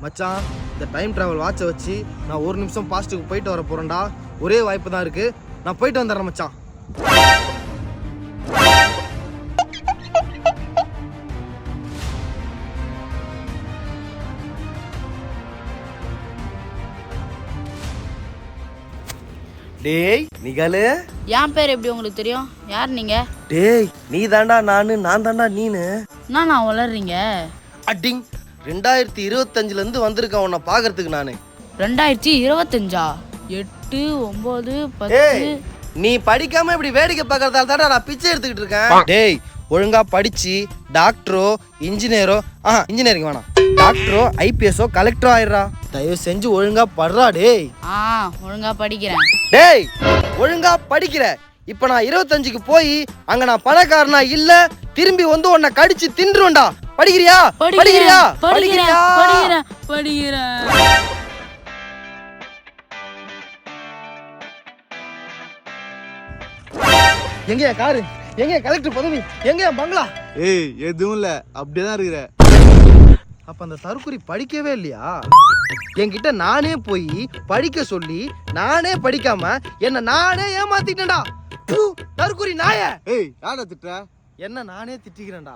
மச்சான், இந்த time travel வாட்சை வச்சு நான் ஒரு நிமிஷம் பாஸ்ட்டுக்கு போயிட்டு வர போறேன்டா. ஒரே வாய்ப்பு தான் இருக்கு, நான் போயிட்டு வந்துடுறேன் மச்சான். டேய் நிகழு, என் பேர் எப்படி உங்களுக்கு தெரியும்? யார் நீங்க? டேய் நீ தாண்டா நானு, நான் தாண்டா நீனு. நான் வளர்றீங்க அட்டிங் 2025ல இருந்து வந்திருக்கேன் உன்னை பாக்குறதுக்கு நானு. 2025? 8, 9, 10. நீ படிக்காம இப்படி வேடிக்கை பார்க்கறதால தான்டா நான் பிச்சை எடுத்துக்கிட்டு இருக்கேன். டேய் ஒழுங்கா படிச்சு டாக்டரோ இன்ஜினியரோ இன்ஜினியரிங் வேணாம், டாக்டரோ ஐபிஎஸ்ஓ கலெக்டரோ ஆயிடுறா. தயவு செஞ்சு ஒழுங்கா படுறா. டேய் ஒழுங்கா படிக்கிறேன். டேய் ஒழுங்கா படிக்கிற. இப்ப நான் 25க்கு போய் அங்க நான் பணக்காரனா இல்ல திரும்பி வந்து உன்னை கடிச்சு தின்றுவேன்டா. படிக்கிறியா? படிக்கிறியா? படிக்கிறியா? படிக்கிறேன். எங்கயா காரு? எங்க கலெக்டர் பதவி? எங்க பங்களா? ஏய் எதுவும் இல்ல, அப்படியேதான் இருக்கிற. அப்ப அந்த தற்குறி படிக்கவே இல்லையா? என்கிட்ட நானே போய் படிக்க சொல்லி நானே படிக்காம என்ன நானே ஏமாத்திட்டேன்டா. தற்குறி நாய. ஏய் யார திட்டுற? என்ன நானே திட்டிக்கிறேன்டா.